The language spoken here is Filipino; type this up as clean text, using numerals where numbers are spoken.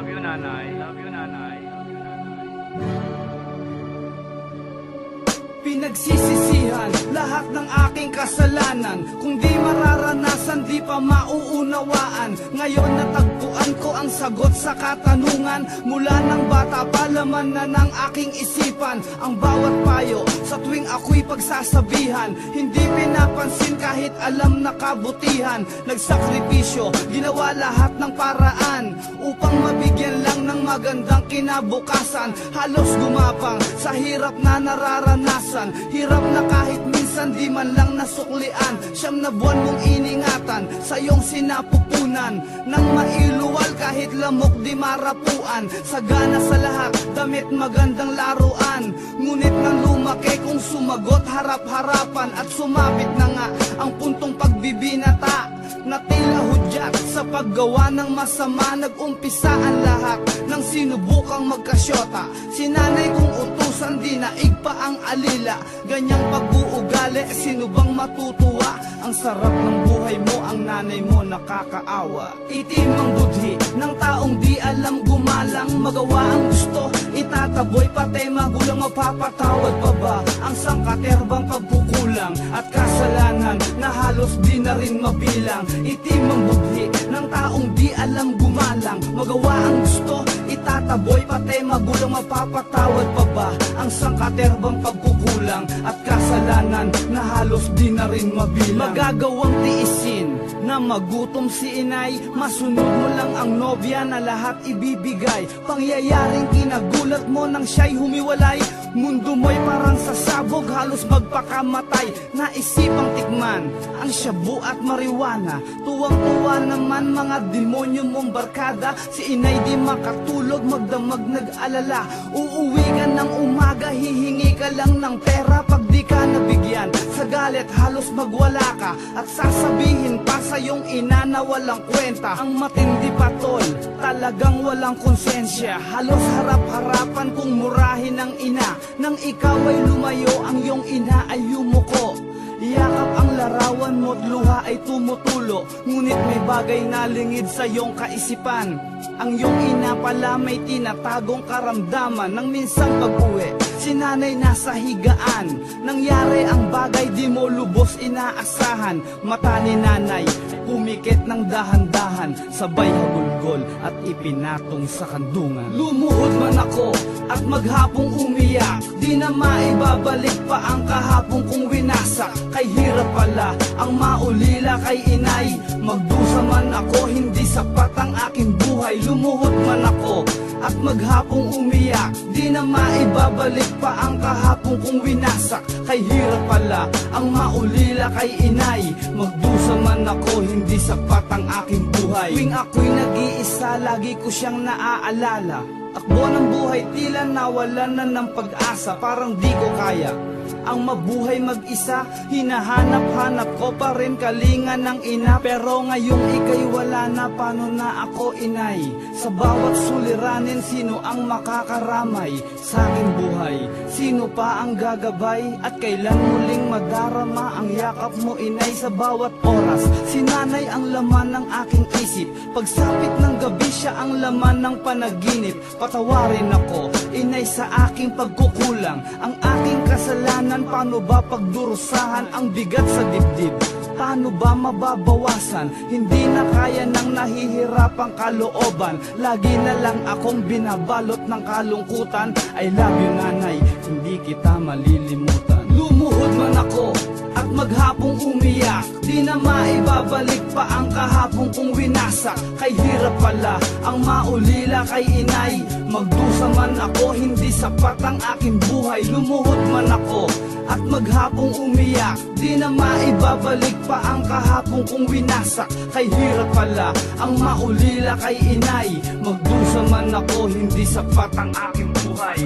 Love you, nanay. Love you, nanay. Pinagsisisihan lahat ng aking kasalanan. Kung di mararanasan, di pa mauunawaan. Ngayon natagpuan ko ang sagot sa katanungan. Mula ng bata pa, laman na ng aking isipan ang bawat payo sa tuwing ako'y pagsasabihan. Hindi pinapansin kahit alam na kabutihan. Nagsakripisyo, ginawa lahat ng paraan upang mabigyan lang ng magandang kinabukasan. Halos gumapang sa hirap na nararanasan. Hirap na kahit minsan di man lang nasuklian. Siyam na buwan mong iningatan sa iyong sinapupunan. Nang mailuwal kahit lamok di marapuan. Sagana sa lahat, damit magandang laruan. Ngunit nang lumaki kung sumagot harap-harapan. At sumapit na nga ang puntong pagbibinata na tila hudyat sa paggawa ng masama. Nag-umpisa ang lahat ng sinubukang magkasyota. Sinanay kong utusan, di naig pa ang alila. Ganyang pag-uugali, sino bang matutuwa? Ang sarap ng buhay mo, ang nanay mo nakakaawa. Itim ang budhi ng taong di alam gumalang. Magawa ang gusto, itataboy pati magulang. Mapapatawad pa ba ang sangkaterbang pagkukulang at kasalanan na halos di na rin mabilang? Itim ang budhi ng taong di alam gumalang. Magawa ang gusto, itataboy pati magulang. Mapapatawad pa ba ang sangkaterbang pagkukulang at kasalanan na halos di na rin mabilang? Magagawang tiisin na magutom si inay. Masunod mo lang ang nobya na lahat ibibigay. Pangyayaring kinagulat mo nang siya'y humiwalay. Mundo mo'y parang sasabog, halos magpakamatay. Naisipang tikman ang shabu at marijuana. Tuwang-tuwa naman mga demonyo mong barkada. Si inay di makatulog, magdamag nag-alala. Uuwi ka ng umaga, hihingi ka lang ng pera. Pag di ka nabigyan, sa galit halos magwala ka. At sasabihin pa sa iyong ina na walang kwenta. Ang matindi pa tol, talagang walang konsensya. Halos harap-harapan kung murahin ng ina. Nang ikaw ay lumayo, ang iyong ina ay yumuko. Yakap ang larawan mo't luha ay tumutulo. Ngunit may bagay na lingid sa iyong kaisipan. Ang iyong ina pala may tinatagong karamdaman. Nang minsang pag-uwi, si nanay nasa higaan. Nangyari ang bagay di mo lubos inaasahan. Mata ni nanay pumikit ng dahan-dahan. Sabay hagulgol at ipinatong sa kandungan. Lumuhod man ako at maghapong umiyak. Di na maibabalik pa ang kahapong kong winasak. Kay hirap pala ang maulila kay inay. Magdusa man ako, hindi sapat ang aking buhay. Lumuhod man ako at maghapong umiyak. Di na maibabalik pa ang kahapong kong winasak. Kay hirap pala ang maulila kay inay. Magdusa man ako, hindi sapat ang aking buhay. Tuwing ako'y nag-iisa, lagi ko siyang naaalala. Takbo ng buhay, tila nawalan na ng pag-asa. Parang di ko kaya ang mabuhay mag-isa. Hinahanap-hanap ko pa rin kalinga ng ina. Pero ngayong ika'y wala na, paano na ako inay? Sa bawat suliranin, sino ang makakaramay sa aking buhay? Sino pa ang gagabay? At kailan muling madarama ang yakap mo inay? Sa bawat oras, si nanay ang laman ng aking isip. Pagsapit ng gabi, siya ang laman ng panaginip. Patawarin ako inay sa aking pagkukulang. Ang aking kasalanan, paano ba pagdurusahan ang bigat sa dibdib? Paano ba mababawasan? Hindi na kaya ng nahihirapang kalooban. Lagi na lang akong binabalot ng kalungkutan. I love you nanay, hindi kita malilimutan. Lumuhod man ako at maghapong umiyak. Di na maibabalik pa ang kahapong kong winasak. Kay hirap pala ang maulila kay inay. Magdusa man ako, hindi sapat ang aking buhay. Lumuhod man ako at maghapong umiyak. Di na maibabalik pa ang kahapong kong winasak. Kay hirap pala ang maulila kay inay. Magdusa man ako, hindi sapat ang aking buhay.